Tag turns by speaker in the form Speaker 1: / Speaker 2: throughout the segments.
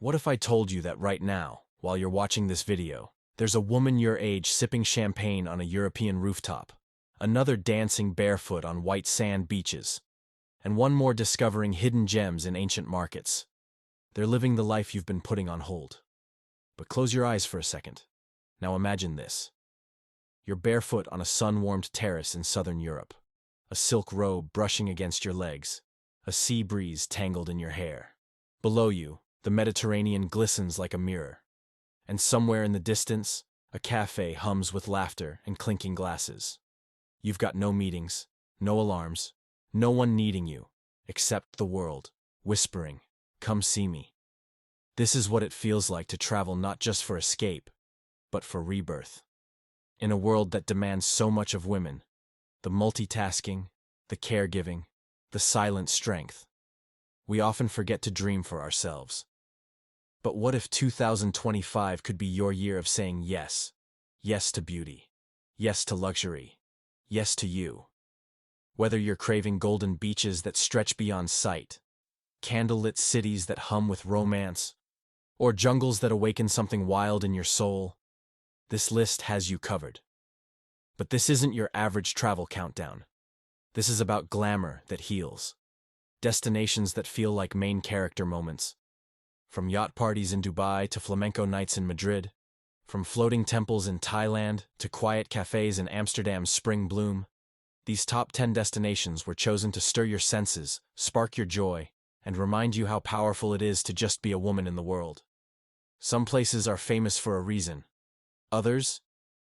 Speaker 1: What if I told you that right now, while you're watching this video, there's a woman your age sipping champagne on a European rooftop, another dancing barefoot on white sand beaches, and one more discovering hidden gems in ancient markets. They're living the life you've been putting on hold. But close your eyes for a second. Now imagine this. You're barefoot on a sun-warmed terrace in southern Europe, a silk robe brushing against your legs, a sea breeze tangled in your hair. Below you, the Mediterranean glistens like a mirror, and somewhere in the distance, a cafe hums with laughter and clinking glasses. You've got no meetings, no alarms, no one needing you, except the world, whispering, "Come see me." This is what it feels like to travel not just for escape, but for rebirth. In a world that demands so much of women, the multitasking, the caregiving, the silent strength, we often forget to dream for ourselves. But what if 2025 could be your year of saying yes? Yes to beauty. Yes to luxury. Yes to you. Whether you're craving golden beaches that stretch beyond sight, candlelit cities that hum with romance, or jungles that awaken something wild in your soul, this list has you covered. But this isn't your average travel countdown. This is about glamour that heals. Destinations that feel like main character moments. From yacht parties in Dubai to flamenco nights in Madrid, from floating temples in Thailand to quiet cafes in Amsterdam's spring bloom, these top 10 destinations were chosen to stir your senses, spark your joy, and remind you how powerful it is to just be a woman in the world. Some places are famous for a reason. Others,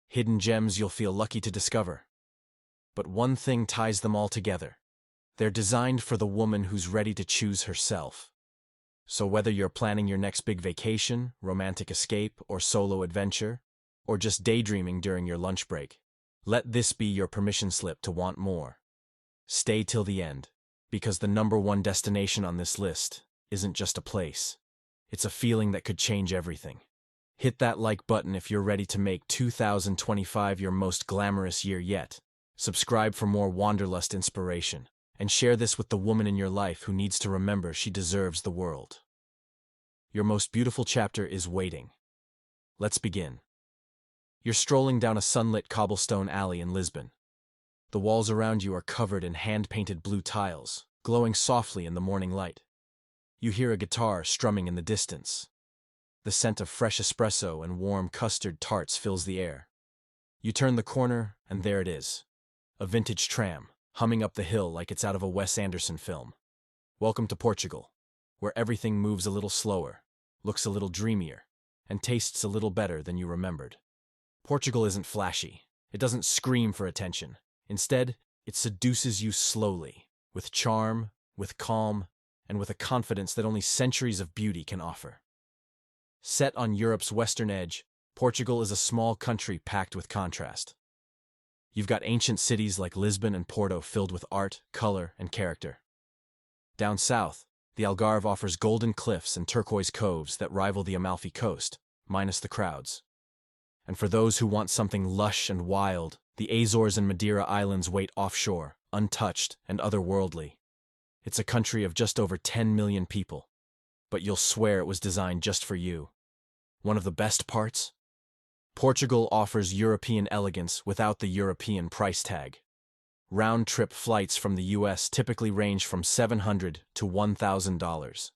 Speaker 1: hidden gems you'll feel lucky to discover. But one thing ties them all together. They're designed for the woman who's ready to choose herself. So whether you're planning your next big vacation, romantic escape, or solo adventure, or just daydreaming during your lunch break, let this be your permission slip to want more. Stay till the end, because the number one destination on this list isn't just a place. It's a feeling that could change everything. Hit that like button if you're ready to make 2025 your most glamorous year yet. Subscribe for more wanderlust inspiration, and share this with the woman in your life who needs to remember she deserves the world. Your most beautiful chapter is waiting. Let's begin. You're strolling down a sunlit cobblestone alley in Lisbon. The walls around you are covered in hand-painted blue tiles, glowing softly in the morning light. You hear a guitar strumming in the distance. The scent of fresh espresso and warm custard tarts fills the air. You turn the corner, and there it is. A vintage tram, humming up the hill like it's out of a Wes Anderson film. Welcome to Portugal, where everything moves a little slower, looks a little dreamier, and tastes a little better than you remembered. Portugal isn't flashy. It doesn't scream for attention. Instead, it seduces you slowly, with charm, with calm, and with a confidence that only centuries of beauty can offer. Set on Europe's western edge, Portugal is a small country packed with contrast. You've got ancient cities like Lisbon and Porto filled with art, color, and character. Down south, the Algarve offers golden cliffs and turquoise coves that rival the Amalfi Coast, minus the crowds. And for those who want something lush and wild, the Azores and Madeira Islands wait offshore, untouched and otherworldly. It's a country of just over 10 million people, but you'll swear it was designed just for you. One of the best parts? Portugal offers European elegance without the European price tag. Round-trip flights from the US typically range from $700 to $1,000.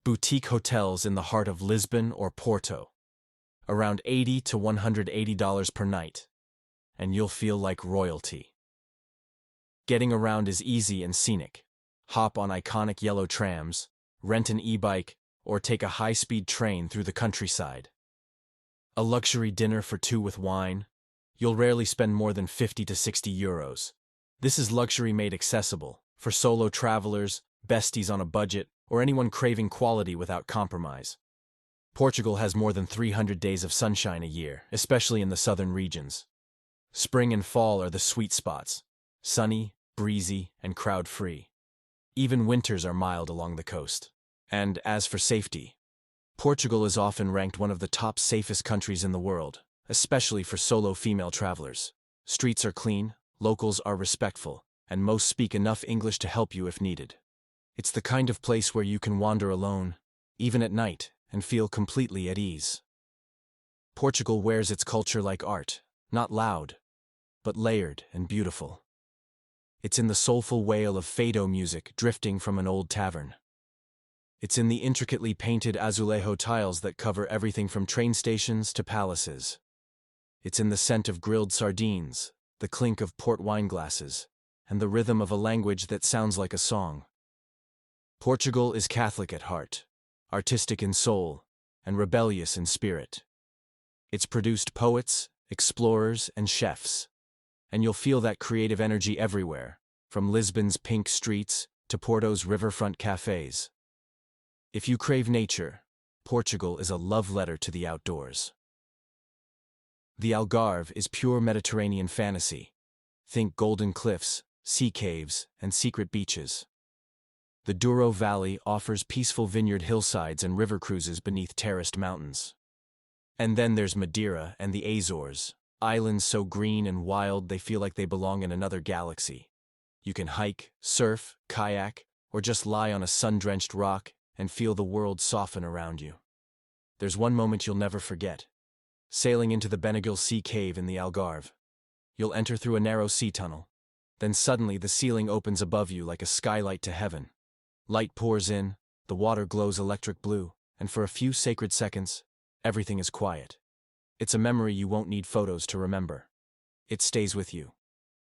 Speaker 1: Boutique hotels in the heart of Lisbon or Porto, around $80 to $180 per night, and you'll feel like royalty. Getting around is easy and scenic. Hop on iconic yellow trams, rent an e-bike, or take a high-speed train through the countryside. A luxury dinner for two with wine? You'll rarely spend more than 50 to 60 euros. This is luxury made accessible, for solo travelers, besties on a budget, or anyone craving quality without compromise. Portugal has more than 300 days of sunshine a year, especially in the southern regions. Spring and fall are the sweet spots, sunny, breezy, and crowd-free. Even winters are mild along the coast. And as for safety, Portugal is often ranked one of the top safest countries in the world, especially for solo female travelers. Streets are clean, locals are respectful, and most speak enough English to help you if needed. It's the kind of place where you can wander alone, even at night, and feel completely at ease. Portugal wears its culture like art, not loud, but layered and beautiful. It's in the soulful wail of fado music drifting from an old tavern. It's in the intricately painted azulejo tiles that cover everything from train stations to palaces. It's in the scent of grilled sardines, the clink of port wine glasses, and the rhythm of a language that sounds like a song. Portugal is Catholic at heart, artistic in soul, and rebellious in spirit. It's produced poets, explorers, and chefs, and you'll feel that creative energy everywhere, from Lisbon's pink streets to Porto's riverfront cafes. If you crave nature, Portugal is a love letter to the outdoors. The Algarve is pure Mediterranean fantasy. Think golden cliffs, sea caves, and secret beaches. The Douro Valley offers peaceful vineyard hillsides and river cruises beneath terraced mountains. And then there's Madeira and the Azores, islands so green and wild they feel like they belong in another galaxy. You can hike, surf, kayak, or just lie on a sun-drenched rock and feel the world soften around you. There's one moment you'll never forget. Sailing into the Beniguil Sea Cave in the Algarve. You'll enter through a narrow sea tunnel. Then suddenly the ceiling opens above you like a skylight to heaven. Light pours in, the water glows electric blue, and for a few sacred seconds, everything is quiet. It's a memory you won't need photos to remember. It stays with you.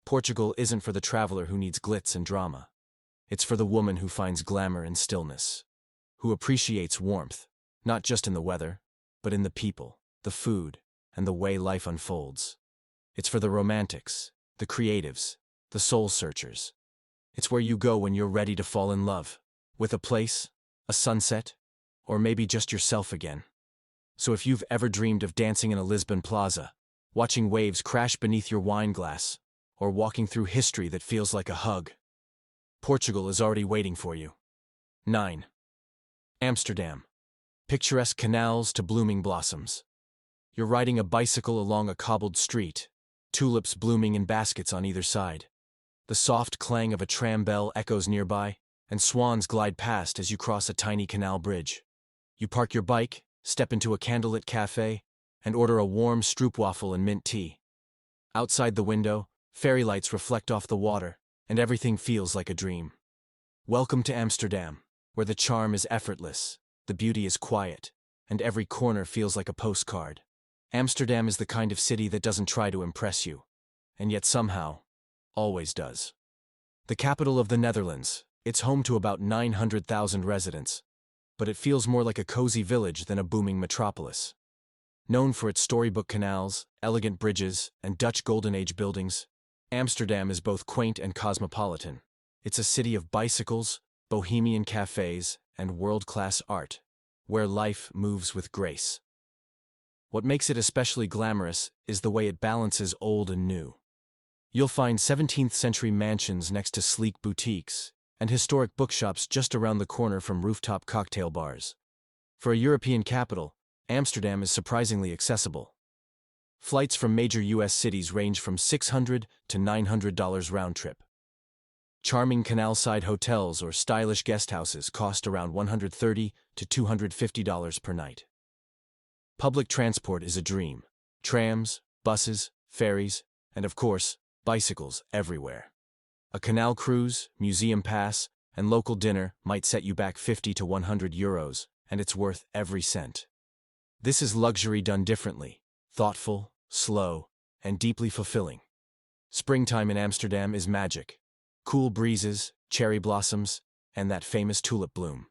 Speaker 1: Portugal isn't for the traveler who needs glitz and drama. It's for the woman who finds glamour in stillness, who appreciates warmth, not just in the weather, but in the people, the food, and the way life unfolds. It's for the romantics, the creatives, the soul searchers. It's where you go when you're ready to fall in love, with a place, a sunset, or maybe just yourself again. So if you've ever dreamed of dancing in a Lisbon plaza, watching waves crash beneath your wine glass, or walking through history that feels like a hug, Portugal is already waiting for you. 9. Amsterdam. Picturesque canals to blooming blossoms. You're riding a bicycle along a cobbled street, tulips blooming in baskets on either side. The soft clang of a tram bell echoes nearby, and swans glide past as you cross a tiny canal bridge. You park your bike, step into a candlelit cafe, and order a warm stroopwafel and mint tea. Outside the window, fairy lights reflect off the water, and everything feels like a dream. Welcome to Amsterdam, where the charm is effortless, the beauty is quiet, and every corner feels like a postcard. Amsterdam is the kind of city that doesn't try to impress you, and yet somehow, always does. The capital of the Netherlands, it's home to about 900,000 residents, but it feels more like a cozy village than a booming metropolis. Known for its storybook canals, elegant bridges, and Dutch Golden Age buildings, Amsterdam is both quaint and cosmopolitan. It's a city of bicycles, bohemian cafes, and world-class art, where life moves with grace. What makes it especially glamorous is the way it balances old and new. You'll find 17th-century mansions next to sleek boutiques, and historic bookshops just around the corner from rooftop cocktail bars. For a European capital, Amsterdam is surprisingly accessible. Flights from major U.S. cities range from $600 to $900 round-trip. Charming canal-side hotels or stylish guest houses cost around $130 to $250 per night. Public transport is a dream. Trams, buses, ferries, and of course, bicycles everywhere. A canal cruise, museum pass, and local dinner might set you back 50 to 100 euros, and it's worth every cent. This is luxury done differently, thoughtful, slow, and deeply fulfilling. Springtime in Amsterdam is magic. Cool breezes, cherry blossoms, and that famous tulip bloom.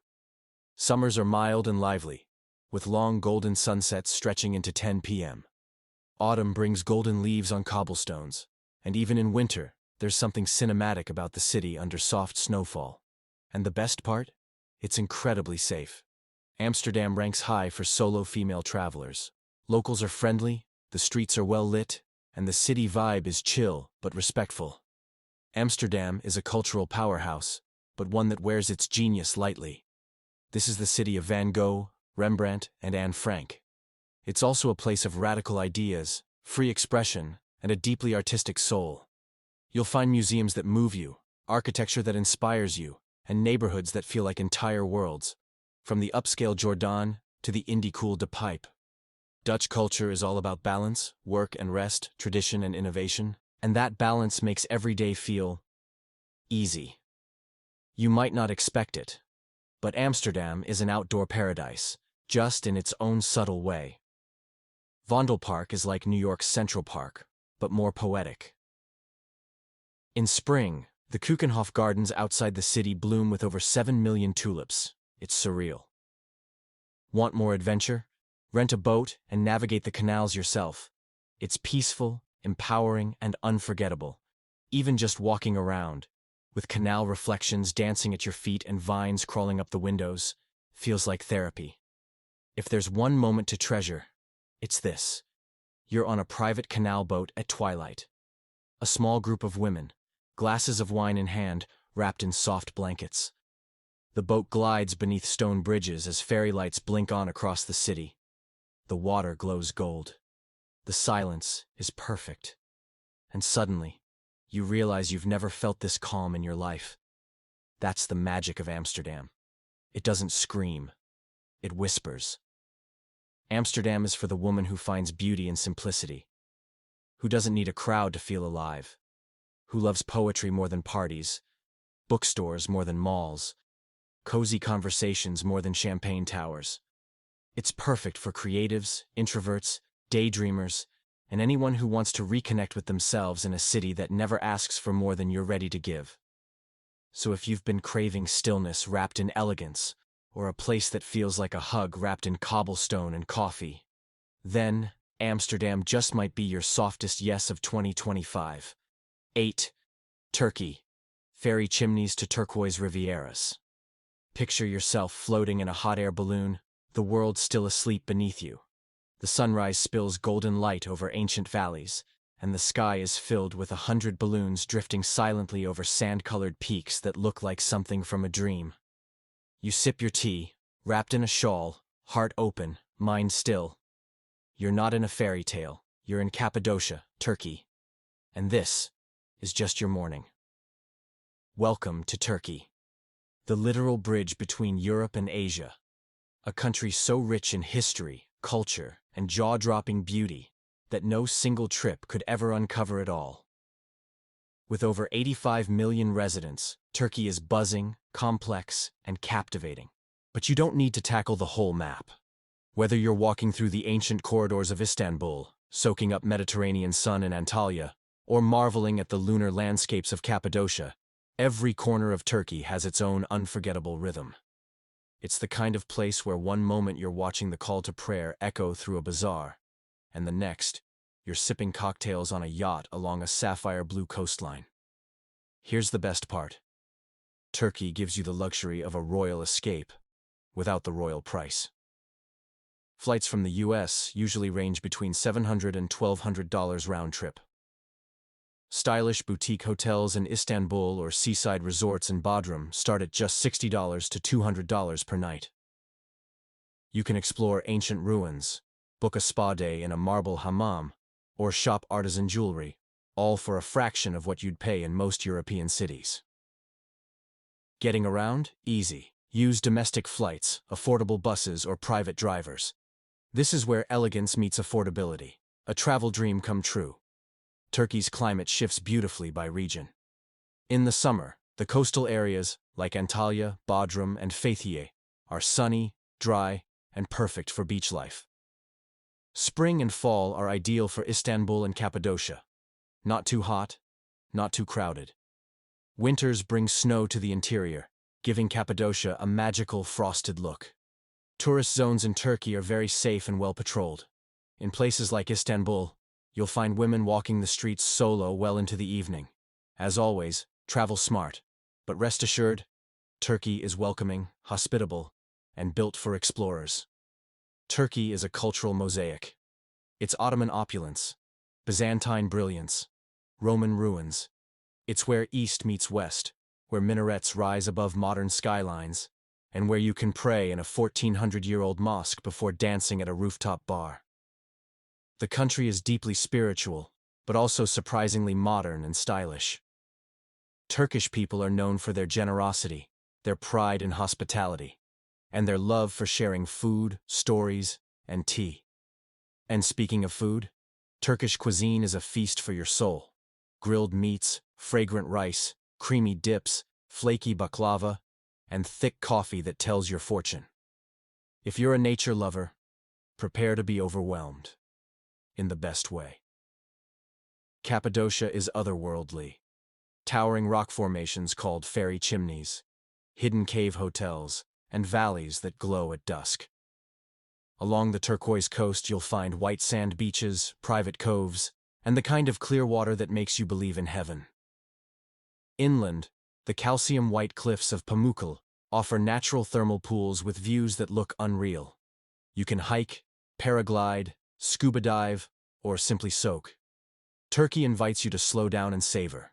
Speaker 1: Summers are mild and lively, with long golden sunsets stretching into 10 p.m. Autumn brings golden leaves on cobblestones, and even in winter, there's something cinematic about the city under soft snowfall. And the best part? It's incredibly safe. Amsterdam ranks high for solo female travelers. Locals are friendly, the streets are well lit, and the city vibe is chill but respectful. Amsterdam is a cultural powerhouse, but one that wears its genius lightly. This is the city of Van Gogh, Rembrandt, and Anne Frank. It's also a place of radical ideas, free expression, and a deeply artistic soul. You'll find museums that move you, architecture that inspires you, and neighborhoods that feel like entire worlds. From the upscale Jordan to the indie-cool De Pipe, Dutch culture is all about balance, work and rest, tradition and innovation, and that balance makes every day feel easy. You might not expect it, but Amsterdam is an outdoor paradise, just in its own subtle way. Vondelpark is like New York's Central Park, but more poetic. In spring, the Keukenhof Gardens outside the city bloom with over 7 million tulips. It's surreal. Want more adventure? Rent a boat and navigate the canals yourself. It's peaceful, empowering, and unforgettable. Even just walking around, with canal reflections dancing at your feet and vines crawling up the windows, feels like therapy. If there's one moment to treasure, it's this. You're on a private canal boat at twilight. A small group of women, glasses of wine in hand, wrapped in soft blankets. The boat glides beneath stone bridges as fairy lights blink on across the city. The water glows gold. The silence is perfect. And suddenly, you realize you've never felt this calm in your life. That's the magic of Amsterdam. It doesn't scream. It whispers. Amsterdam is for the woman who finds beauty in simplicity, who doesn't need a crowd to feel alive, who loves poetry more than parties, bookstores more than malls, cozy conversations more than champagne towers. It's perfect for creatives, introverts, daydreamers, and anyone who wants to reconnect with themselves in a city that never asks for more than you're ready to give. So if you've been craving stillness wrapped in elegance, or a place that feels like a hug wrapped in cobblestone and coffee, then Amsterdam just might be your softest yes of 2025. 8. Turkey. Fairy chimneys to turquoise Rivieras. Picture yourself floating in a hot air balloon, the world still asleep beneath you. The sunrise spills golden light over ancient valleys, and the sky is filled with 100 balloons drifting silently over sand-colored peaks that look like something from a dream. You sip your tea, wrapped in a shawl, heart open, mind still. You're not in a fairy tale, you're in Cappadocia, Turkey. And this is just your morning. Welcome to Turkey, the literal bridge between Europe and Asia. A country so rich in history, culture, and jaw-dropping beauty that no single trip could ever uncover it all. With over 85 million residents, Turkey is buzzing, complex, and captivating. But you don't need to tackle the whole map. Whether you're walking through the ancient corridors of Istanbul, soaking up Mediterranean sun in Antalya, or marveling at the lunar landscapes of Cappadocia, every corner of Turkey has its own unforgettable rhythm. It's the kind of place where one moment you're watching the call to prayer echo through a bazaar, and the next, you're sipping cocktails on a yacht along a sapphire-blue coastline. Here's the best part. Turkey gives you the luxury of a royal escape, without the royal price. Flights from the US usually range between $700 and $1,200 round trip. Stylish boutique hotels in Istanbul or seaside resorts in Bodrum start at just $60 to $200 per night. You can explore ancient ruins, book a spa day in a marble hammam, or shop artisan jewelry, all for a fraction of what you'd pay in most European cities. Getting around? Easy. Use domestic flights, affordable buses, or private drivers. This is where elegance meets affordability, a travel dream come true. Turkey's climate shifts beautifully by region. In the summer, the coastal areas, like Antalya, Bodrum, and Fethiye, are sunny, dry, and perfect for beach life. Spring and fall are ideal for Istanbul and Cappadocia. Not too hot, not too crowded. Winters bring snow to the interior, giving Cappadocia a magical frosted look. Tourist zones in Turkey are very safe and well patrolled. In places like Istanbul, you'll find women walking the streets solo well into the evening. As always, travel smart. But rest assured, Turkey is welcoming, hospitable, and built for explorers. Turkey is a cultural mosaic. It's Ottoman opulence, Byzantine brilliance, Roman ruins. It's where East meets West, where minarets rise above modern skylines, and where you can pray in a 1400-year-old mosque before dancing at a rooftop bar. The country is deeply spiritual, but also surprisingly modern and stylish. Turkish people are known for their generosity, their pride in hospitality, and their love for sharing food, stories, and tea. And speaking of food, Turkish cuisine is a feast for your soul. Grilled meats, fragrant rice, creamy dips, flaky baklava, and thick coffee that tells your fortune. If you're a nature lover, prepare to be overwhelmed. In the best way. Cappadocia is otherworldly. Towering rock formations called fairy chimneys, hidden cave hotels, and valleys that glow at dusk. Along the turquoise coast you'll find white sand beaches, private coves, and the kind of clear water that makes you believe in heaven. Inland, the calcium white cliffs of Pamukkale offer natural thermal pools with views that look unreal. You can hike, paraglide, scuba dive, or simply soak. Turkey invites you to slow down and savor.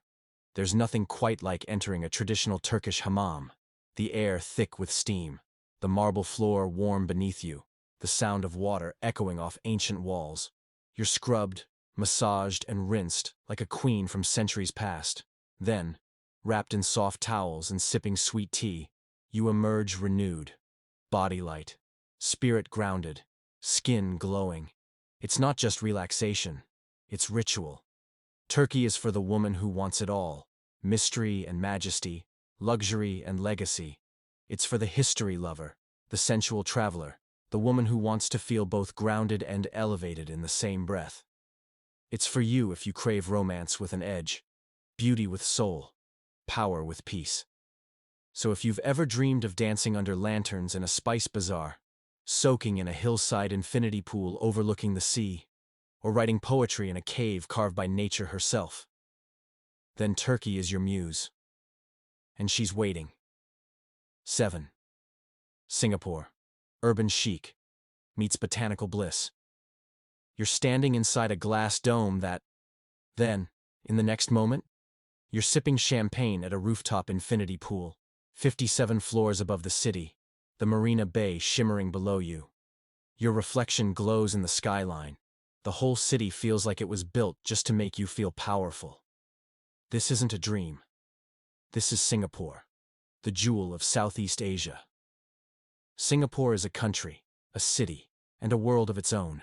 Speaker 1: There's nothing quite like entering a traditional Turkish hammam, the air thick with steam, the marble floor warm beneath you, the sound of water echoing off ancient walls. You're scrubbed, massaged, and rinsed like a queen from centuries past. Then, wrapped in soft towels and sipping sweet tea, you emerge renewed, body light, spirit grounded, skin glowing. It's not just relaxation, it's ritual. Turkey is for the woman who wants it all, mystery and majesty, luxury and legacy. It's for the history lover, the sensual traveler, the woman who wants to feel both grounded and elevated in the same breath. It's for you if you crave romance with an edge, beauty with soul, power with peace. So if you've ever dreamed of dancing under lanterns in a spice bazaar, soaking in a hillside infinity pool overlooking the sea, or writing poetry in a cave carved by nature herself, then Turkey is your muse. And she's waiting. 7. Singapore. Urban chic meets botanical bliss. You're standing inside a glass dome that, then, in the next moment, you're sipping champagne at a rooftop infinity pool, 57 floors above the city, the Marina Bay shimmering below you. Your reflection glows in the skyline. The whole city feels like it was built just to make you feel powerful. This isn't a dream. This is Singapore, the jewel of Southeast Asia. Singapore is a country, a city, and a world of its own.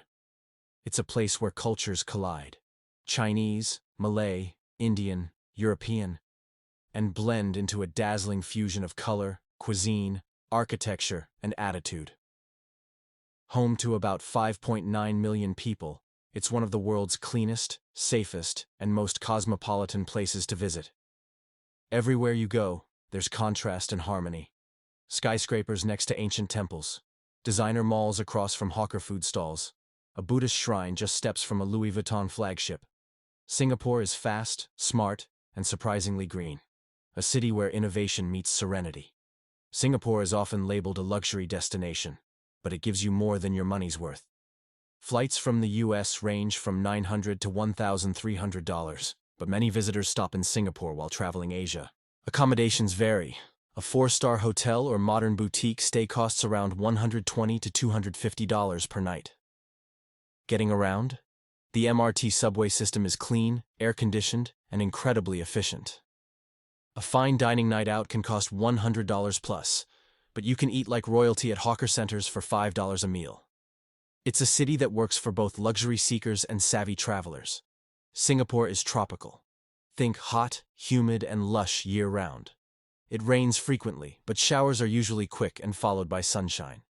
Speaker 1: It's a place where cultures collide, Chinese, Malay, Indian, European, and blend into a dazzling fusion of color, cuisine, architecture, and attitude. Home to about 5.9 million people, it's one of the world's cleanest, safest, and most cosmopolitan places to visit. Everywhere you go, there's contrast and harmony. Skyscrapers next to ancient temples, designer malls across from hawker food stalls, a Buddhist shrine just steps from a Louis Vuitton flagship. Singapore is fast, smart, and surprisingly green. A city where innovation meets serenity. Singapore is often labeled a luxury destination, but it gives you more than your money's worth. Flights from the US range from $900 to $1,300, but many visitors stop in Singapore while traveling Asia. Accommodations vary. A 4-star hotel or modern boutique stay costs around $120 to $250 per night. Getting around? The MRT subway system is clean, air-conditioned, and incredibly efficient. A fine dining night out can cost $100 plus, but you can eat like royalty at hawker centers for $5 a meal. It's a city that works for both luxury seekers and savvy travelers. Singapore is tropical. Think hot, humid, and lush year-round. It rains frequently, but showers are usually quick and followed by sunshine.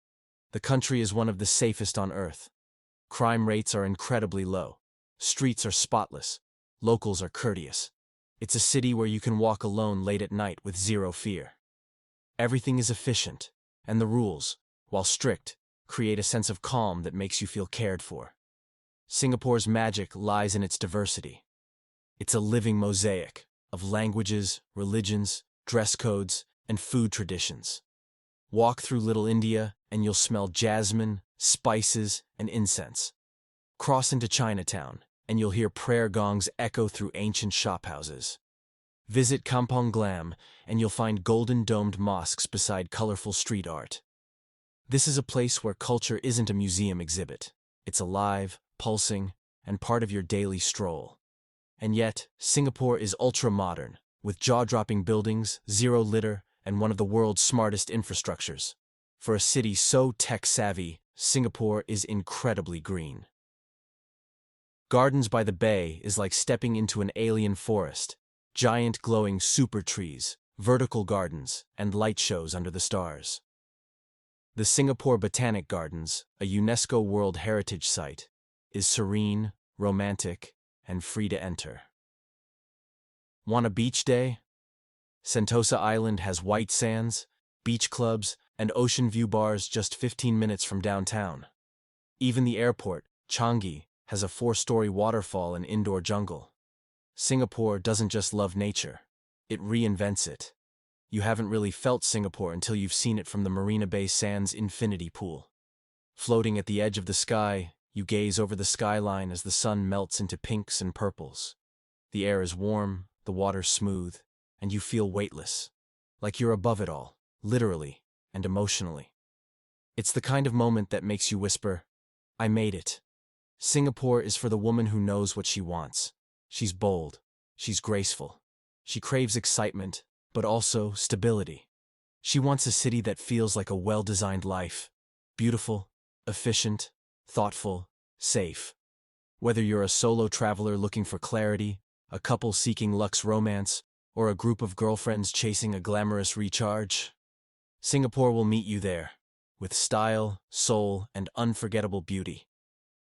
Speaker 1: The country is one of the safest on Earth. Crime rates are incredibly low. Streets are spotless. Locals are courteous. It's a city where you can walk alone late at night with zero fear. Everything is efficient, and the rules, while strict, create a sense of calm that makes you feel cared for. Singapore's magic lies in its diversity. It's a living mosaic of languages, religions, dress codes, and food traditions. Walk through Little India and you'll smell jasmine, spices, and incense. Cross into Chinatown and you'll hear prayer gongs echo through ancient shophouses. Visit Kampong Glam and you'll find golden-domed mosques beside colorful street art. This is a place where culture isn't a museum exhibit. It's alive, pulsing, and part of your daily stroll. And yet, Singapore is ultra-modern, with jaw-dropping buildings, zero litter, and one of the world's smartest infrastructures. For a city so tech-savvy, Singapore is incredibly green. Gardens by the Bay is like stepping into an alien forest. Giant glowing super trees, vertical gardens, and light shows under the stars. The Singapore Botanic Gardens, a UNESCO World Heritage Site, is serene, romantic, and free to enter. Want a beach day? Sentosa Island has white sands, beach clubs, and ocean view bars just 15 minutes from downtown. Even the airport, Changi, has a 4-story waterfall and indoor jungle. Singapore doesn't just love nature, it reinvents it. You haven't really felt Singapore until you've seen it from the Marina Bay Sands infinity pool. Floating at the edge of the sky, you gaze over the skyline as the sun melts into pinks and purples. The air is warm, the water smooth, and you feel weightless, like you're above it all, literally and emotionally. It's the kind of moment that makes you whisper, "I made it." Singapore is for the woman who knows what she wants. She's bold, she's graceful, she craves excitement, but also stability. She wants a city that feels like a well-designed life, beautiful, efficient, thoughtful, safe. Whether you're a solo traveler looking for clarity, a couple seeking luxe romance, or a group of girlfriends chasing a glamorous recharge, Singapore will meet you there, with style, soul, and unforgettable beauty.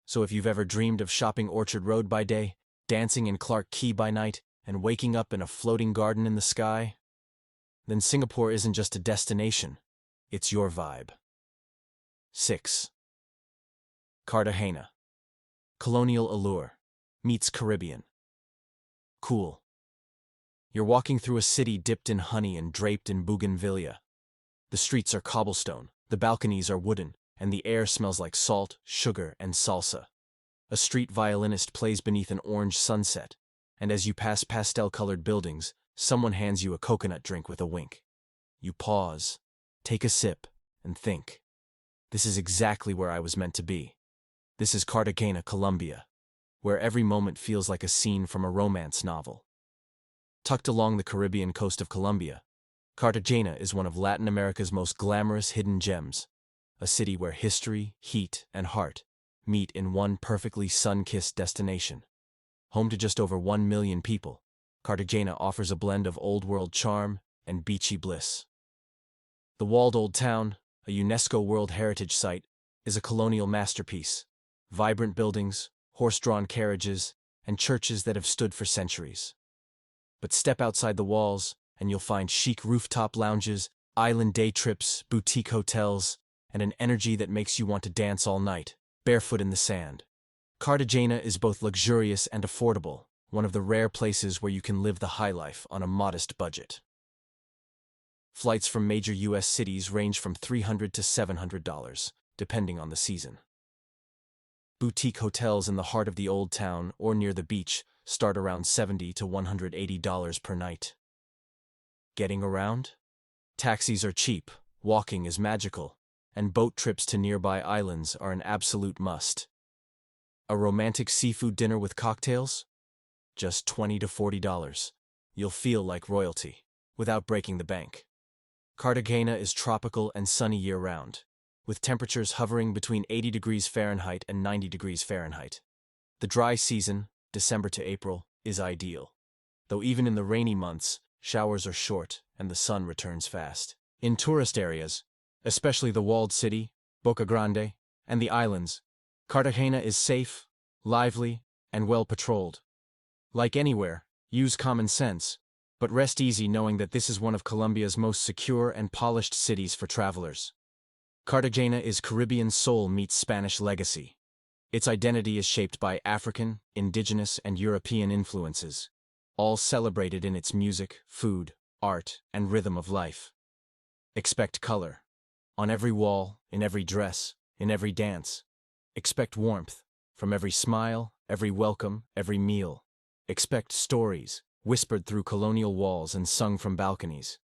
Speaker 1: So if you've ever dreamed of shopping Orchard Road by day, dancing in Clarke Quay by night, and waking up in a floating garden in the sky, then Singapore isn't just a destination, it's your vibe. 6. Cartagena. Colonial allure meets Caribbean. Cool. You're walking through a city dipped in honey and draped in bougainvillea. The streets are cobblestone, the balconies are wooden, and the air smells like salt, sugar, and salsa. A street violinist plays beneath an orange sunset, and as you pass pastel-colored buildings, someone hands you a coconut drink with a wink. You pause, take a sip, and think. This is exactly where I was meant to be. This is Cartagena, Colombia, where every moment feels like a scene from a romance novel. Tucked along the Caribbean coast of Colombia, Cartagena is one of Latin America's most glamorous hidden gems, a city where history, heat, and heart meet in one perfectly sun-kissed destination. Home to just over 1 million people, Cartagena offers a blend of old-world charm and beachy bliss. The walled old town, a UNESCO World Heritage Site, is a colonial masterpiece. Vibrant buildings, horse-drawn carriages, and churches that have stood for centuries. But step outside the walls, and you'll find chic rooftop lounges, island day trips, boutique hotels, and an energy that makes you want to dance all night, barefoot in the sand. Cartagena is both luxurious and affordable, one of the rare places where you can live the high life on a modest budget. Flights from major U.S. cities range from $300 to $700, depending on the season. Boutique hotels in the heart of the old town or near the beach start around $70 to $180 per night. Getting around? Taxis are cheap, walking is magical, and boat trips to nearby islands are an absolute must. A romantic seafood dinner with cocktails? Just $20 to $40. You'll feel like royalty, without breaking the bank. Cartagena is tropical and sunny year-round, with temperatures hovering between 80 degrees Fahrenheit and 90 degrees Fahrenheit. The dry season, December to April, is ideal, though even in the rainy months, showers are short and the sun returns fast. In tourist areas, especially the walled city, Boca Grande, and the islands, Cartagena is safe, lively, and well-patrolled. Like anywhere, use common sense, but rest easy knowing that this is one of Colombia's most secure and polished cities for travelers. Cartagena is Caribbean soul meets Spanish legacy. Its identity is shaped by African, indigenous, and European influences, all celebrated in its music, food, art, and rhythm of life. Expect color. On every wall, in every dress, in every dance. Expect warmth. From every smile, every welcome, every meal. Expect stories, whispered through colonial walls and sung from balconies.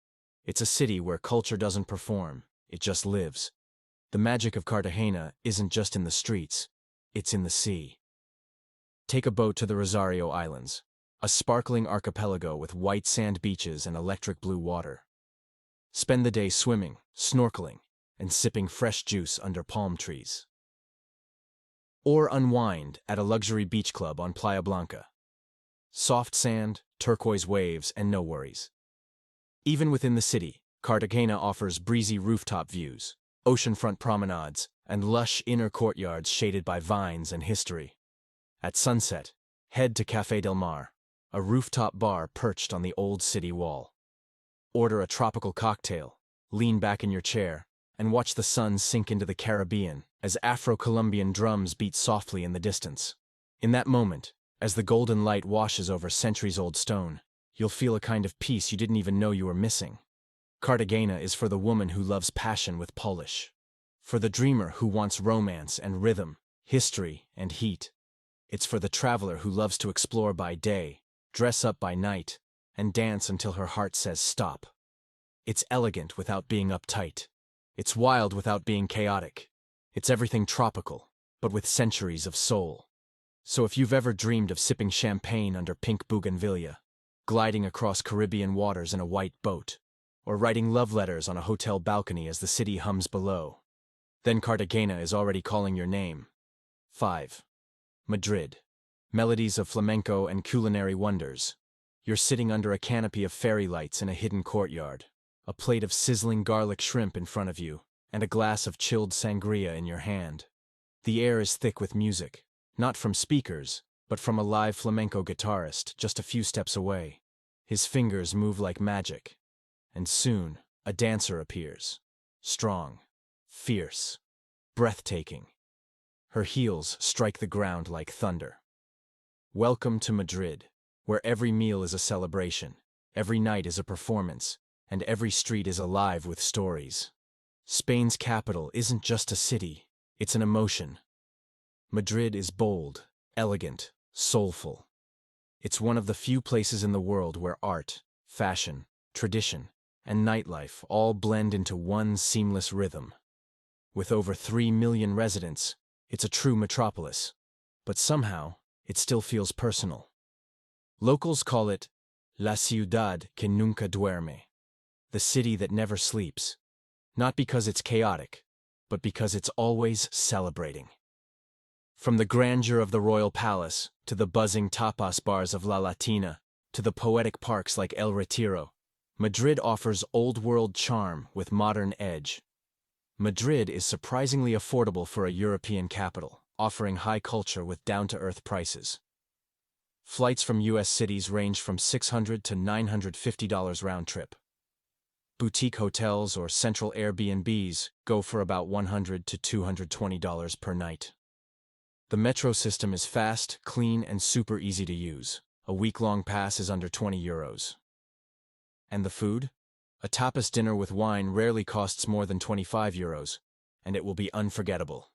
Speaker 1: It's a city where culture doesn't perform, it just lives. The magic of Cartagena isn't just in the streets, it's in the sea. Take a boat to the Rosario Islands, a sparkling archipelago with white sand beaches and electric blue water. Spend the day swimming, snorkeling, and sipping fresh juice under palm trees. Or unwind at a luxury beach club on Playa Blanca. Soft sand, turquoise waves, and no worries. Even within the city, Cartagena offers breezy rooftop views, oceanfront promenades, and lush inner courtyards shaded by vines and history. At sunset, head to Café del Mar, a rooftop bar perched on the old city wall. Order a tropical cocktail, lean back in your chair, and watch the sun sink into the Caribbean as Afro-Colombian drums beat softly in the distance. In that moment, as the golden light washes over centuries-old stone, you'll feel a kind of peace you didn't even know you were missing. Cartagena is for the woman who loves passion with polish. For the dreamer who wants romance and rhythm, history and heat. It's for the traveler who loves to explore by day, dress up by night, and dance until her heart says stop. It's elegant without being uptight. It's wild without being chaotic. It's everything tropical, but with centuries of soul. So if you've ever dreamed of sipping champagne under pink bougainvillea, gliding across Caribbean waters in a white boat, or writing love letters on a hotel balcony as the city hums below, then Cartagena is already calling your name. 5. Madrid. Melodies of flamenco and culinary wonders. You're sitting under a canopy of fairy lights in a hidden courtyard, a plate of sizzling garlic shrimp in front of you, and a glass of chilled sangria in your hand. The air is thick with music, not from speakers, but from a live flamenco guitarist just a few steps away. His fingers move like magic, and soon a dancer appears. Strong, fierce, breathtaking. Her heels strike the ground like thunder. Welcome to Madrid, where every meal is a celebration, every night is a performance, and every street is alive with stories. Spain's capital isn't just a city, it's an emotion. Madrid is bold, elegant, soulful. It's one of the few places in the world where art, fashion, tradition, and nightlife all blend into one seamless rhythm. With over 3 million residents, it's a true metropolis, but somehow it still feels personal. Locals call it La Ciudad que nunca duerme, the city that never sleeps, not because it's chaotic, but because it's always celebrating. From the grandeur of the Royal Palace, to the buzzing tapas bars of La Latina, to the poetic parks like El Retiro, Madrid offers old-world charm with modern edge. Madrid is surprisingly affordable for a European capital, offering high culture with down-to-earth prices. Flights from U.S. cities range from $600 to $950 round trip. Boutique hotels or central Airbnbs go for about $100 to $220 per night. The metro system is fast, clean, and super easy to use. A week-long pass is under €20. And the food? A tapas dinner with wine rarely costs more than €25, and it will be unforgettable.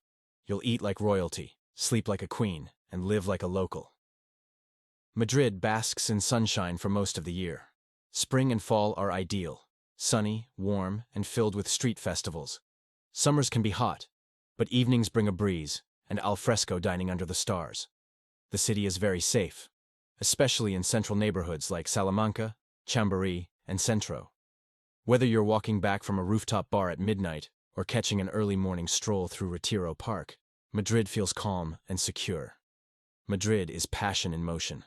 Speaker 1: You'll eat like royalty, sleep like a queen, and live like a local. Madrid basks in sunshine for most of the year. Spring and fall are ideal, sunny, warm, and filled with street festivals. Summers can be hot, but evenings bring a breeze, and al fresco dining under the stars. The city is very safe, especially in central neighborhoods like Salamanca, Chamberí, and Centro. Whether you're walking back from a rooftop bar at midnight or catching an early morning stroll through Retiro Park, Madrid feels calm and secure. Madrid is passion in motion.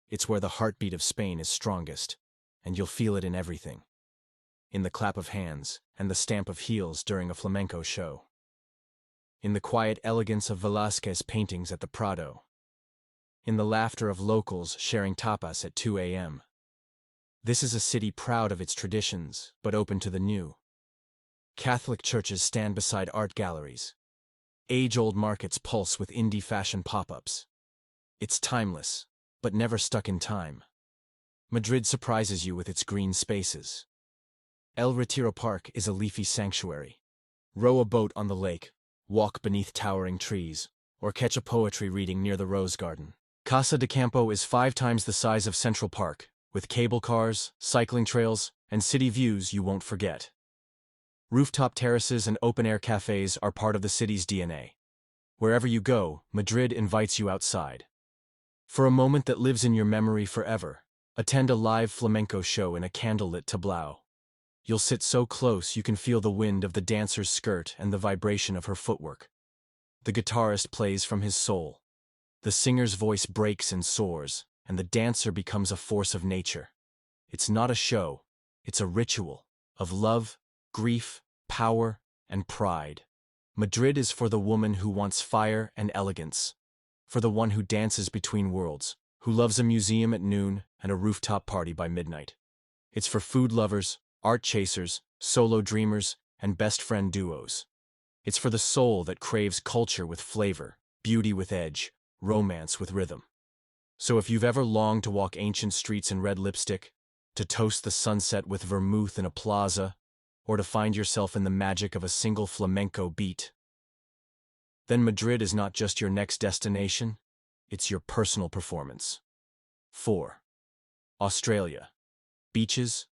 Speaker 1: It's where the heartbeat of Spain is strongest, and you'll feel it in everything. In the clap of hands and the stamp of heels during a flamenco show. In the quiet elegance of Velázquez's paintings at the Prado. In the laughter of locals sharing tapas at 2 a.m. This is a city proud of its traditions, but open to the new. Catholic churches stand beside art galleries. Age-old markets pulse with indie fashion pop-ups. It's timeless, but never stuck in time. Madrid surprises you with its green spaces. El Retiro Park is a leafy sanctuary. Row a boat on the lake, walk beneath towering trees, or catch a poetry reading near the Rose Garden. Casa de Campo is 5 times the size of Central Park, with cable cars, cycling trails, and city views you won't forget. Rooftop terraces and open-air cafes are part of the city's DNA. Wherever you go, Madrid invites you outside. For a moment that lives in your memory forever, attend a live flamenco show in a candlelit tablao. You'll sit so close you can feel the wind of the dancer's skirt and the vibration of her footwork. The guitarist plays from his soul. The singer's voice breaks and soars, and the dancer becomes a force of nature. It's not a show, it's a ritual of love, grief, power, and pride. Madrid is for the woman who wants fire and elegance, for the one who dances between worlds, who loves a museum at noon and a rooftop party by midnight. It's for food lovers, art chasers, solo dreamers, and best friend duos. It's for the soul that craves culture with flavor, beauty with edge, romance with rhythm. So if you've ever longed to walk ancient streets in red lipstick, to toast the sunset with vermouth in a plaza, or to find yourself in the magic of a single flamenco beat, then Madrid is not just your next destination, it's your personal performance. 4. Australia. Beaches,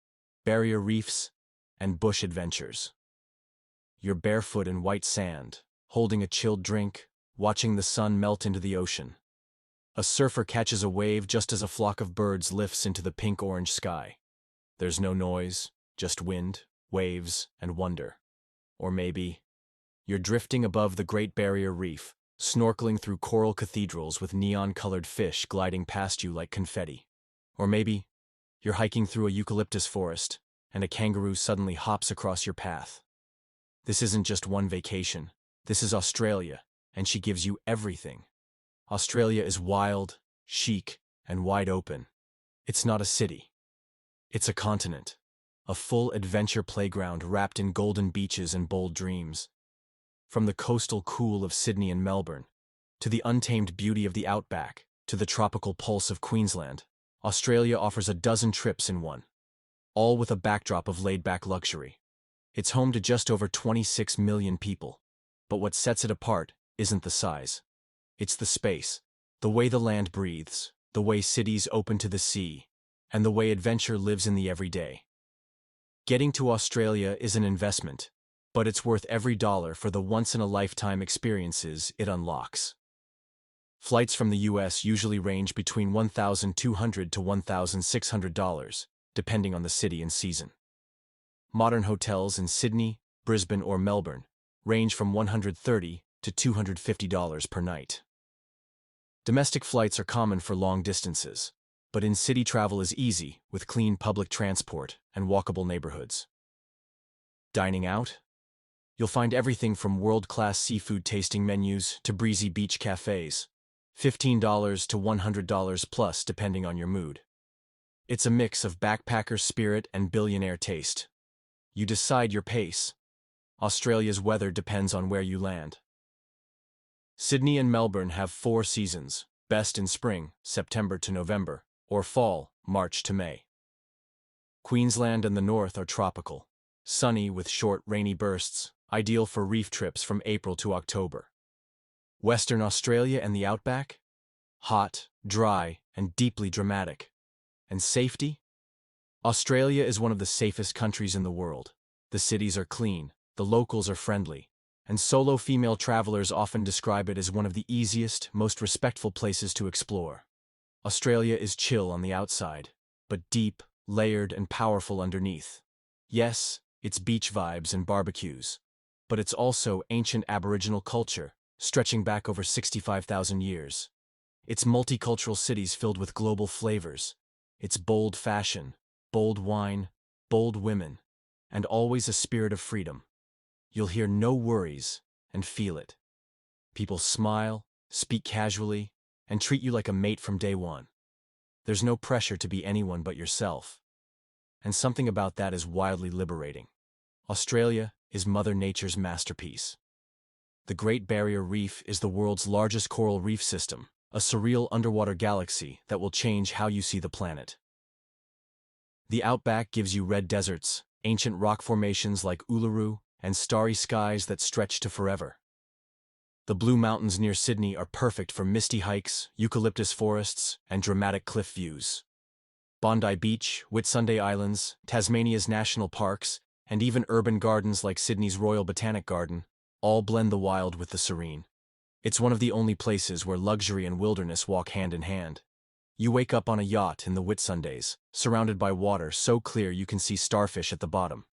Speaker 1: barrier reefs, and bush adventures. You're barefoot in white sand, holding a chilled drink, watching the sun melt into the ocean. A surfer catches a wave just as a flock of birds lifts into the pink-orange sky. There's no noise, just wind, waves, and wonder. Or maybe you're drifting above the Great Barrier Reef, snorkeling through coral cathedrals with neon-colored fish gliding past you like confetti. Or maybe you're hiking through a eucalyptus forest, and a kangaroo suddenly hops across your path. This isn't just one vacation. This is Australia, and she gives you everything. Australia is wild, chic, and wide open. It's not a city. It's a continent. A full adventure playground wrapped in golden beaches and bold dreams. From the coastal cool of Sydney and Melbourne, to the untamed beauty of the outback, to the tropical pulse of Queensland, Australia offers a dozen trips in one, all with a backdrop of laid-back luxury. It's home to just over 26 million people, but what sets it apart isn't the size. It's the space, the way the land breathes, the way cities open to the sea, and the way adventure lives in the everyday. Getting to Australia is an investment, but it's worth every dollar for the once-in-a-lifetime experiences it unlocks. Flights from the US usually range between $1,200 to $1,600, depending on the city and season. Modern hotels in Sydney, Brisbane, or Melbourne range from $130 to $250 per night. Domestic flights are common for long distances, but in-city travel is easy with clean public transport and walkable neighborhoods. Dining out? You'll find everything from world-class seafood tasting menus to breezy beach cafes, $15 to $100 plus depending on your mood. It's a mix of backpacker spirit and billionaire taste. You decide your pace. Australia's weather depends on where you land. Sydney and Melbourne have 4 seasons, best in spring, September to November, or fall, March to May. Queensland and the north are tropical, sunny with short rainy bursts, ideal for reef trips from April to October. Western Australia and the outback? Hot, dry, and deeply dramatic. And safety? Australia is one of the safest countries in the world. The cities are clean, the locals are friendly, and solo female travelers often describe it as one of the easiest, most respectful places to explore. Australia is chill on the outside, but deep, layered, and powerful underneath. Yes, it's beach vibes and barbecues, but it's also ancient Aboriginal culture, stretching back over 65,000 years. It's multicultural cities filled with global flavors. It's bold fashion, bold wine, bold women, and always a spirit of freedom. You'll hear no worries and feel it. People smile, speak casually, and treat you like a mate from day one. There's no pressure to be anyone but yourself. And something about that is wildly liberating. Australia is Mother Nature's masterpiece. The Great Barrier Reef is the world's largest coral reef system, a surreal underwater galaxy that will change how you see the planet. The outback gives you red deserts, ancient rock formations like Uluru, and starry skies that stretch to forever. The Blue Mountains near Sydney are perfect for misty hikes, eucalyptus forests, and dramatic cliff views. Bondi Beach, Whitsunday Islands, Tasmania's national parks, and even urban gardens like Sydney's Royal Botanic Garden all blend the wild with the serene. It's one of the only places where luxury and wilderness walk hand in hand. You wake up on a yacht in the Whitsundays, surrounded by water so clear you can see starfish at the bottom.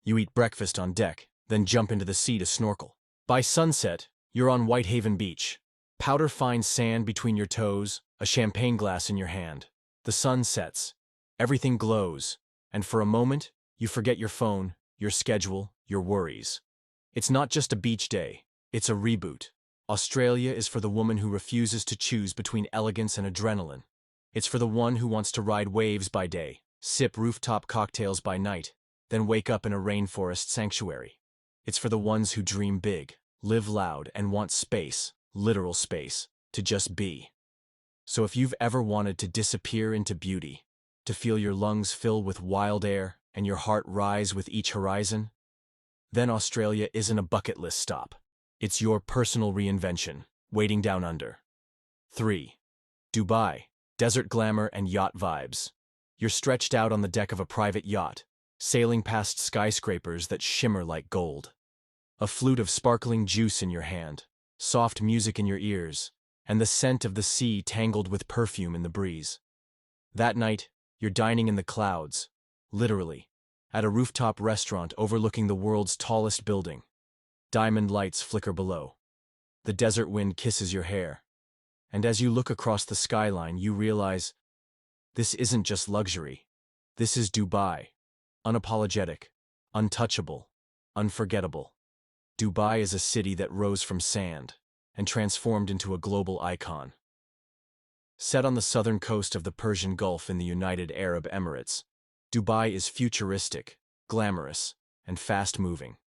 Speaker 1: You eat breakfast on deck, then jump into the sea to snorkel. By sunset, you're on Whitehaven Beach. Powder-fine sand between your toes, a champagne glass in your hand. The sun sets. Everything glows. And for a moment, you forget your phone, your schedule, your worries. It's not just a beach day. It's a reboot. Australia is for the woman who refuses to choose between elegance and adrenaline. It's for the one who wants to ride waves by day, sip rooftop cocktails by night, then wake up in a rainforest sanctuary. It's for the ones who dream big, live loud, and want space, literal space, to just be. So if you've ever wanted to disappear into beauty, to feel your lungs fill with wild air and your heart rise with each horizon, then Australia isn't a bucket list stop. It's your personal reinvention, waiting down under. 3. Dubai. Desert glamour and yacht vibes. You're stretched out on the deck of a private yacht, sailing past skyscrapers that shimmer like gold. A flute of sparkling juice in your hand, soft music in your ears, and the scent of the sea tangled with perfume in the breeze. That night, you're dining in the clouds, literally, at a rooftop restaurant overlooking the world's tallest building. Diamond lights flicker below. The desert wind kisses your hair. And as you look across the skyline, you realize, this isn't just luxury. This is Dubai. Unapologetic, untouchable, unforgettable. Dubai is a city that rose from sand and transformed into a global icon. Set on the southern coast of the Persian Gulf in the United Arab Emirates, Dubai is futuristic, glamorous, and fast-moving.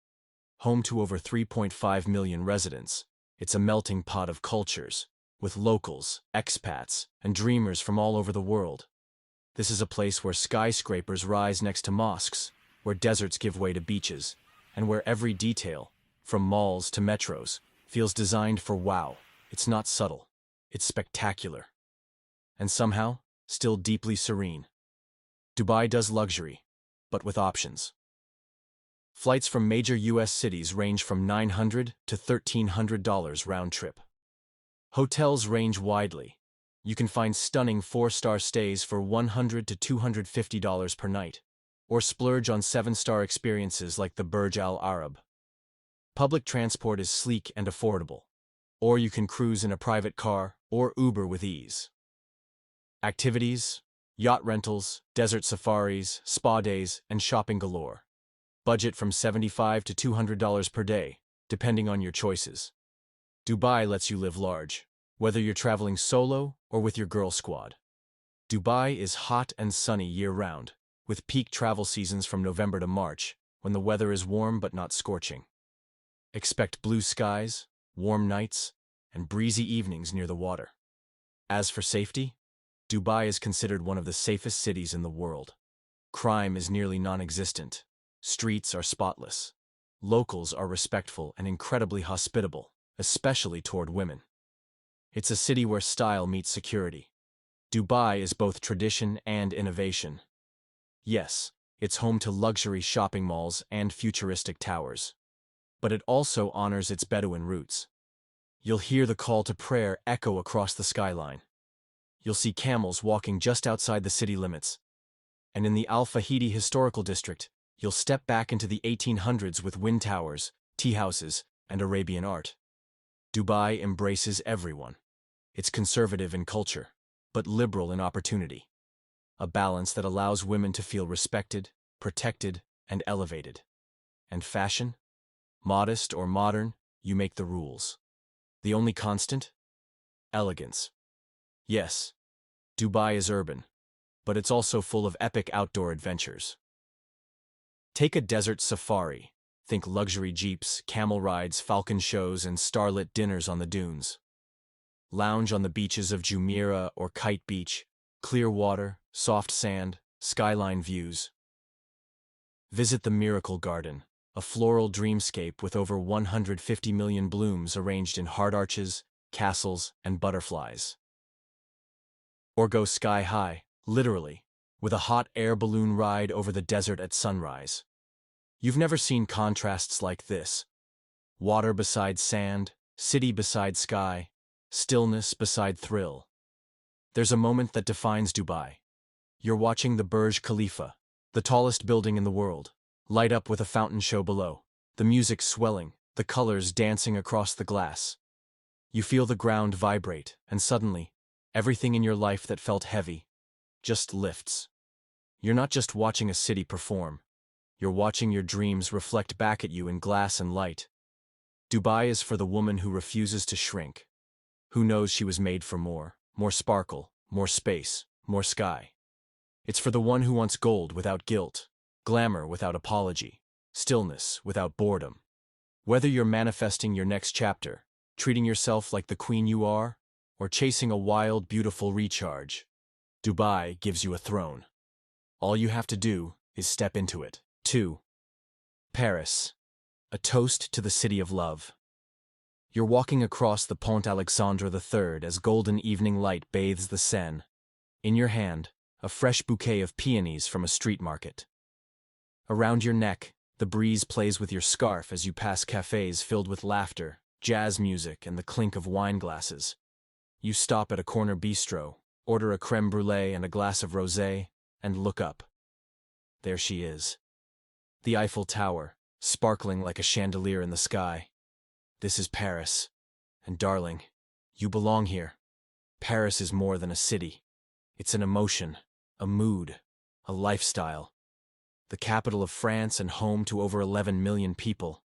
Speaker 1: Home to over 3.5 million residents, it's a melting pot of cultures, with locals, expats, and dreamers from all over the world. This is a place where skyscrapers rise next to mosques, where deserts give way to beaches, and where every detail, from malls to metros, feels designed for wow. It's not subtle. It's spectacular. And somehow, still deeply serene. Dubai does luxury, but with options. Flights from major U.S. cities range from $900 to $1,300 round trip. Hotels range widely. You can find stunning 4-star stays for $100 to $250 per night, or splurge on 7-star experiences like the Burj Al Arab. Public transport is sleek and affordable, or you can cruise in a private car or Uber with ease. Activities, yacht rentals, desert safaris, spa days, and shopping galore. Budget from $75 to $200 per day, depending on your choices. Dubai lets you live large, whether you're traveling solo or with your girl squad. Dubai is hot and sunny year-round, with peak travel seasons from November to March, when the weather is warm but not scorching. Expect blue skies, warm nights, and breezy evenings near the water. As for safety, Dubai is considered one of the safest cities in the world. Crime is nearly non-existent. Streets are spotless. Locals are respectful and incredibly hospitable, especially toward women. It's a city where style meets security. Dubai is both tradition and innovation. Yes, it's home to luxury shopping malls and futuristic towers. But it also honors its Bedouin roots. You'll hear the call to prayer echo across the skyline. You'll see camels walking just outside the city limits. And in the Al Fahidi Historical District, you'll step back into the 1800s with wind towers, tea houses, and Arabian art. Dubai embraces everyone. It's conservative in culture, but liberal in opportunity. A balance that allows women to feel respected, protected, and elevated. And fashion? Modest or modern, you make the rules. The only constant? Elegance. Yes, Dubai is urban, but it's also full of epic outdoor adventures. Take a desert safari. Think luxury jeeps, camel rides, falcon shows, and starlit dinners on the dunes. Lounge on the beaches of Jumeirah or Kite Beach, clear water, soft sand, skyline views. Visit the Miracle Garden, a floral dreamscape with over 150 million blooms arranged in heart arches, castles, and butterflies. Or go sky high, literally, with a hot air balloon ride over the desert at sunrise. You've never seen contrasts like this. Water beside sand, city beside sky, stillness beside thrill. There's a moment that defines Dubai. You're watching the Burj Khalifa, the tallest building in the world, light up with a fountain show below, the music swelling, the colors dancing across the glass. You feel the ground vibrate, and suddenly, everything in your life that felt heavy just lifts. You're not just watching a city perform. You're watching your dreams reflect back at you in glass and light. Dubai is for the woman who refuses to shrink, who knows she was made for more sparkle, more space, more sky. It's for the one who wants gold without guilt, glamour without apology, stillness without boredom. Whether you're manifesting your next chapter, treating yourself like the queen you are, or chasing a wild, beautiful recharge, Dubai gives you a throne. All you have to do is step into it. 2. Paris. A toast to the city of love. You're walking across the Pont Alexandre III as golden evening light bathes the Seine. In your hand, a fresh bouquet of peonies from a street market. Around your neck, the breeze plays with your scarf as you pass cafes filled with laughter, jazz music, and the clink of wine glasses. You stop at a corner bistro, order a crème brûlée and a glass of rosé, and look up. There she is. The Eiffel Tower, sparkling like a chandelier in the sky. This is Paris. And darling, you belong here. Paris is more than a city. It's an emotion, a mood, a lifestyle. The capital of France and home to over 11 million people.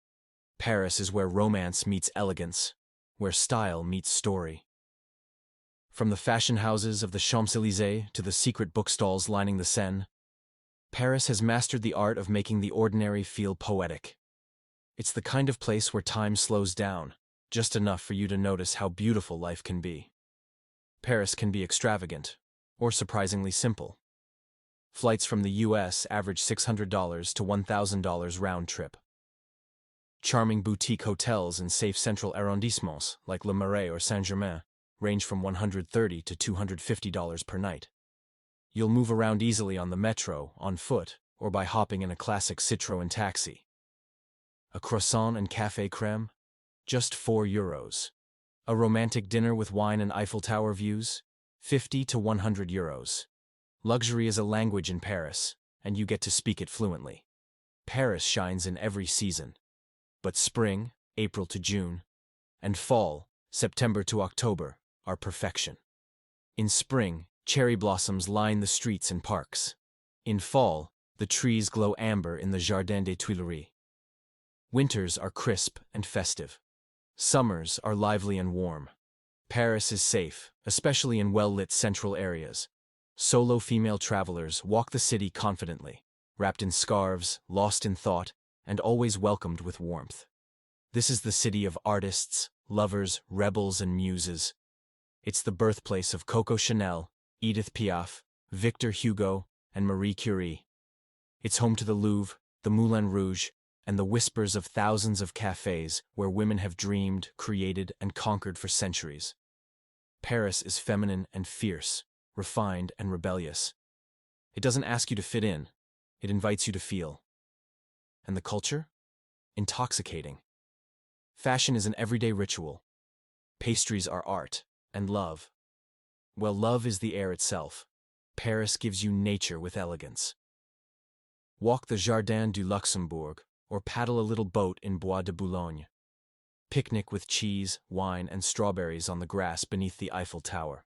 Speaker 1: Paris is where romance meets elegance, where style meets story. From the fashion houses of the Champs-Élysées to the secret bookstalls lining the Seine, Paris has mastered the art of making the ordinary feel poetic. It's the kind of place where time slows down, just enough for you to notice how beautiful life can be. Paris can be extravagant, or surprisingly simple. Flights from the US average $600 to $1,000 round trip. Charming boutique hotels in safe central arrondissements like Le Marais or Saint-Germain range from $130 to $250 per night. You'll move around easily on the metro, on foot, or by hopping in a classic Citroën taxi. A croissant and café crème? Just €4. A romantic dinner with wine and Eiffel Tower views? 50 to 100 euros. Luxury is a language in Paris, and you get to speak it fluently. Paris shines in every season. But spring, April to June, and fall, September to October, are perfection. In spring, cherry blossoms line the streets and parks. In fall, the trees glow amber in the Jardin des Tuileries. Winters are crisp and festive. Summers are lively and warm. Paris is safe, especially in well-lit central areas. Solo female travelers walk the city confidently, wrapped in scarves, lost in thought, and always welcomed with warmth. This is the city of artists, lovers, rebels, and muses. It's the birthplace of Coco Chanel, Edith Piaf, Victor Hugo, and Marie Curie. It's home to the Louvre, the Moulin Rouge, and the whispers of thousands of cafes where women have dreamed, created, and conquered for centuries. Paris is feminine and fierce, refined and rebellious. It doesn't ask you to fit in, it invites you to feel. And the culture? Intoxicating. Fashion is an everyday ritual. Pastries are art, and love. Well, love is the air itself. Paris gives you nature with elegance. Walk the Jardin du Luxembourg, or paddle a little boat in Bois de Boulogne. Picnic with cheese, wine, and strawberries on the grass beneath the Eiffel Tower.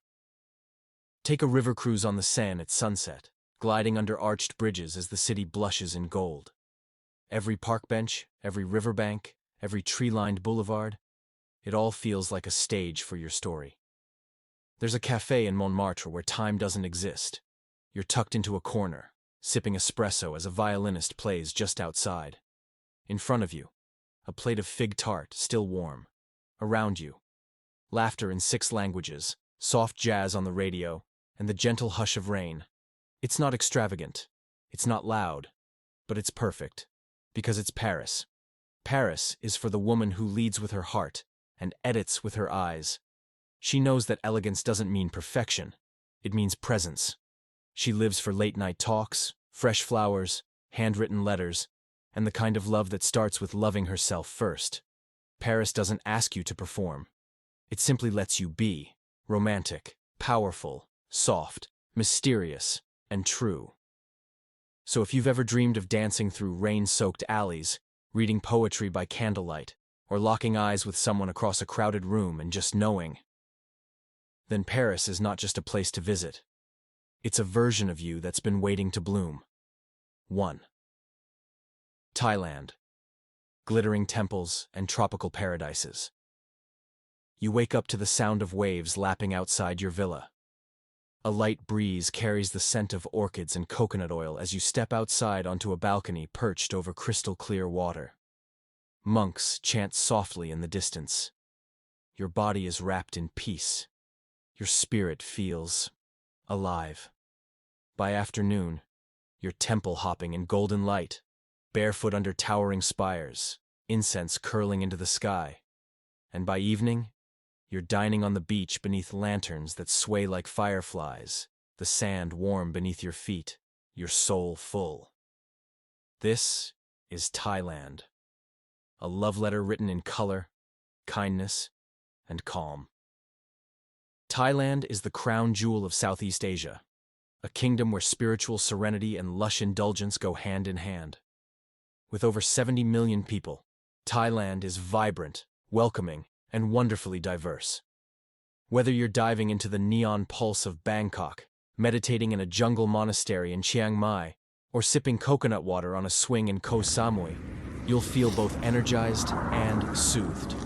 Speaker 1: Take a river cruise on the Seine at sunset, gliding under arched bridges as the city blushes in gold. Every park bench, every riverbank, every tree-lined boulevard, it all feels like a stage for your story. There's a cafe in Montmartre where time doesn't exist. You're tucked into a corner, sipping espresso as a violinist plays just outside. In front of you, a plate of fig tart, still warm. Around you, laughter in 6 languages, soft jazz on the radio, and the gentle hush of rain. It's not extravagant, it's not loud, but it's perfect, because it's Paris. Paris is for the woman who leads with her heart and edits with her eyes. She knows that elegance doesn't mean perfection, it means presence. She lives for late-night talks, fresh flowers, handwritten letters, and the kind of love that starts with loving herself first. Paris doesn't ask you to perform. It simply lets you be, romantic, powerful, soft, mysterious, and true. So if you've ever dreamed of dancing through rain-soaked alleys, reading poetry by candlelight, or locking eyes with someone across a crowded room and just knowing, then Paris is not just a place to visit. It's a version of you that's been waiting to bloom. 1. Thailand. Glittering temples and tropical paradises. You wake up to the sound of waves lapping outside your villa. A light breeze carries the scent of orchids and coconut oil as you step outside onto a balcony perched over crystal-clear water. Monks chant softly in the distance. Your body is wrapped in peace. Your spirit feels alive. By afternoon, you're temple-hopping in golden light, barefoot under towering spires, incense curling into the sky. And by evening, you're dining on the beach beneath lanterns that sway like fireflies, the sand warm beneath your feet, your soul full. This is Thailand. A love letter written in color, kindness, and calm. Thailand is the crown jewel of Southeast Asia, a kingdom where spiritual serenity and lush indulgence go hand in hand. With over 70 million people, Thailand is vibrant, welcoming, and wonderfully diverse. Whether you're diving into the neon pulse of Bangkok, meditating in a jungle monastery in Chiang Mai, or sipping coconut water on a swing in Koh Samui, you'll feel both energized and soothed.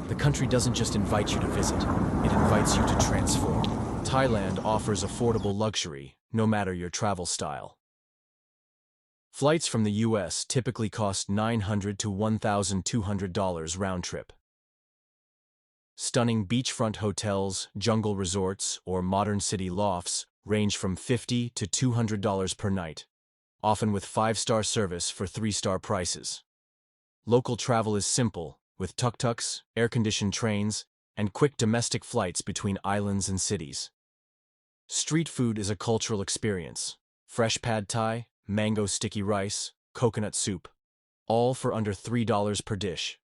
Speaker 1: The country doesn't just invite you to visit, it invites you to transform. Thailand offers affordable luxury, no matter your travel style. Flights from the US typically cost $900 to $1,200 round trip. Stunning beachfront hotels, jungle resorts, or modern city lofts range from $50 to $200 per night, often with 5-star service for 3-star prices. Local travel is simple, with tuk-tuks, air-conditioned trains, and quick domestic flights between islands and cities. Street food is a cultural experience. Fresh pad thai, mango sticky rice, coconut soup, all for under $3 per dish.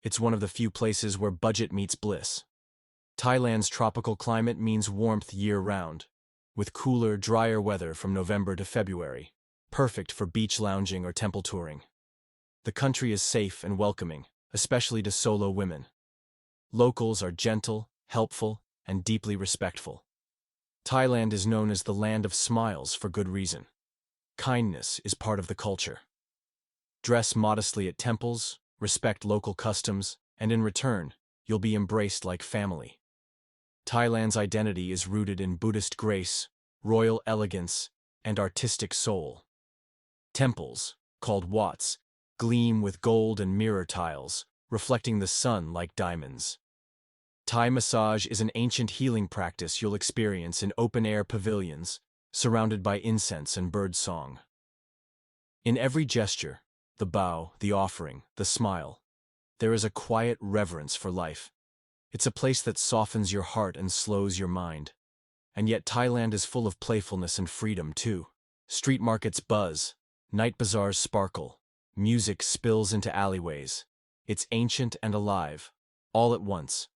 Speaker 1: It's one of the few places where budget meets bliss. Thailand's tropical climate means warmth year-round, with cooler, drier weather from November to February, perfect for beach lounging or temple touring. The country is safe and welcoming, especially to solo women. Locals are gentle, helpful, and deeply respectful. Thailand is known as the land of smiles for good reason. Kindness is part of the culture. Dress modestly at temples, respect local customs, and in return, you'll be embraced like family. Thailand's identity is rooted in Buddhist grace, royal elegance, and artistic soul. Temples, called wats, gleam with gold and mirror tiles, reflecting the sun like diamonds. Thai massage is an ancient healing practice you'll experience in open-air pavilions, surrounded by incense and bird song. In every gesture, the bow, the offering, the smile, there is a quiet reverence for life. It's a place that softens your heart and slows your mind. And yet Thailand is full of playfulness and freedom, too. Street markets buzz, night bazaars sparkle, music spills into alleyways. It's ancient and alive, all at once.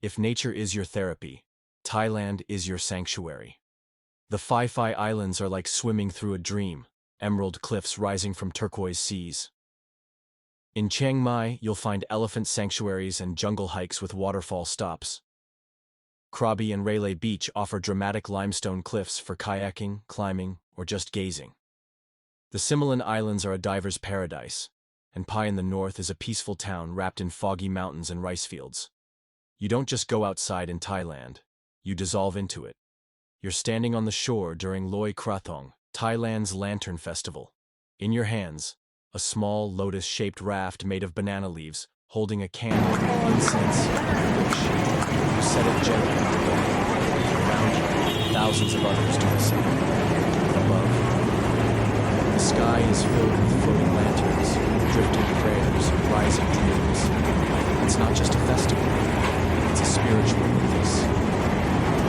Speaker 1: If nature is your therapy, Thailand is your sanctuary. The Phi Phi Islands are like swimming through a dream, emerald cliffs rising from turquoise seas. In Chiang Mai, you'll find elephant sanctuaries and jungle hikes with waterfall stops. Krabi and Railay Beach offer dramatic limestone cliffs for kayaking, climbing, or just gazing. The Similan Islands are a diver's paradise, and Pai in the north is a peaceful town wrapped in foggy mountains and rice fields. You don't just go outside in Thailand, you dissolve into it. You're standing on the shore during Loi Krathong, Thailand's lantern festival. In your hands, a small lotus-shaped raft made of banana leaves, holding a candle, incense, and a bush. You set it gently on the water. Around you, thousands of others do the same. Above, the sky is filled with floating lanterns, drifting prayers, rising dreams. It's not just a festival, it's a spiritual release.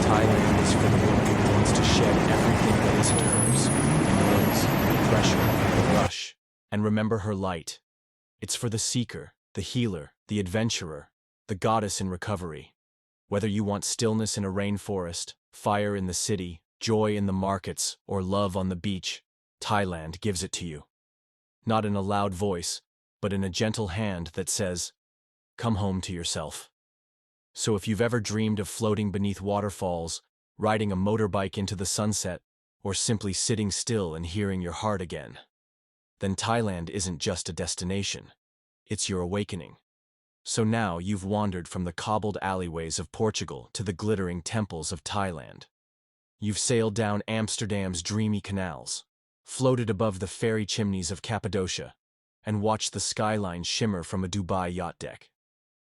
Speaker 1: Thailand is for the woman who wants to shed everything that isn't hers, the noise, the pressure, the rush, and remember her light. It's for the seeker, the healer, the adventurer, the goddess in recovery. Whether you want stillness in a rainforest, fire in the city, joy in the markets, or love on the beach, Thailand gives it to you. Not in a loud voice, but in a gentle hand that says, "Come home to yourself." So if you've ever dreamed of floating beneath waterfalls, riding a motorbike into the sunset, or simply sitting still and hearing your heart again, then Thailand isn't just a destination. It's your awakening. So now you've wandered from the cobbled alleyways of Portugal to the glittering temples of Thailand. You've sailed down Amsterdam's dreamy canals, floated above the fairy chimneys of Cappadocia, and watched the skyline shimmer from a Dubai yacht deck.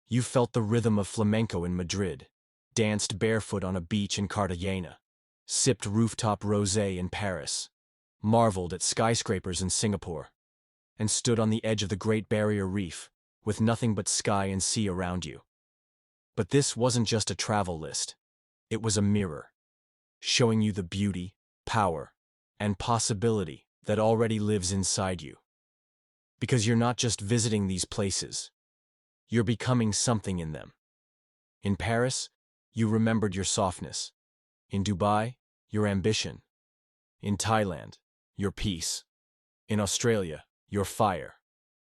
Speaker 1: You've felt the rhythm of flamenco in Madrid, danced barefoot on a beach in Cartagena, sipped rooftop rosé in Paris, marveled at skyscrapers in Singapore, and stood on the edge of the Great Barrier Reef, with nothing but sky and sea around you. But this wasn't just a travel list. It was a mirror, showing you the beauty, power, and possibility that already lives inside you. Because you're not just visiting these places, you're becoming something in them. In Paris, you remembered your softness. In Dubai, your ambition. In Thailand, your peace. In Australia, your fire.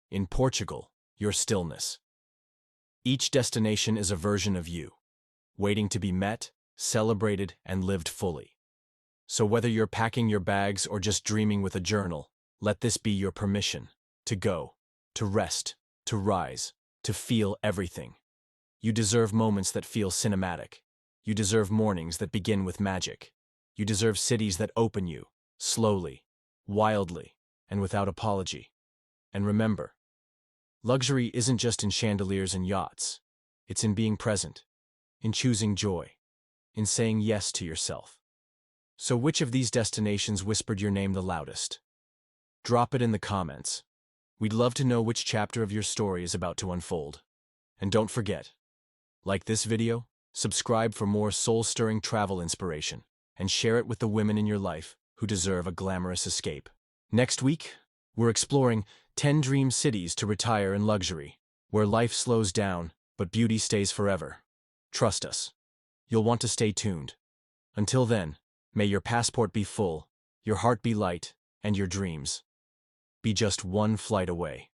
Speaker 1: In Portugal, your stillness. Each destination is a version of you, waiting to be met, celebrated, and lived fully. So whether you're packing your bags or just dreaming with a journal, let this be your permission to go, to rest, to rise, to feel everything. You deserve moments that feel cinematic. You deserve mornings that begin with magic. You deserve cities that open you, slowly, wildly, and without apology. And remember, luxury isn't just in chandeliers and yachts. It's in being present, in choosing joy, in saying yes to yourself. So which of these destinations whispered your name the loudest? Drop it in the comments. We'd love to know which chapter of your story is about to unfold. And don't forget, like this video, subscribe for more soul-stirring travel inspiration, and share it with the women in your life who deserve a glamorous escape. Next week, we're exploring 10 dream cities to retire in luxury, where life slows down, but beauty stays forever. Trust us. You'll want to stay tuned. Until then, may your passport be full, your heart be light, and your dreams be just one flight away.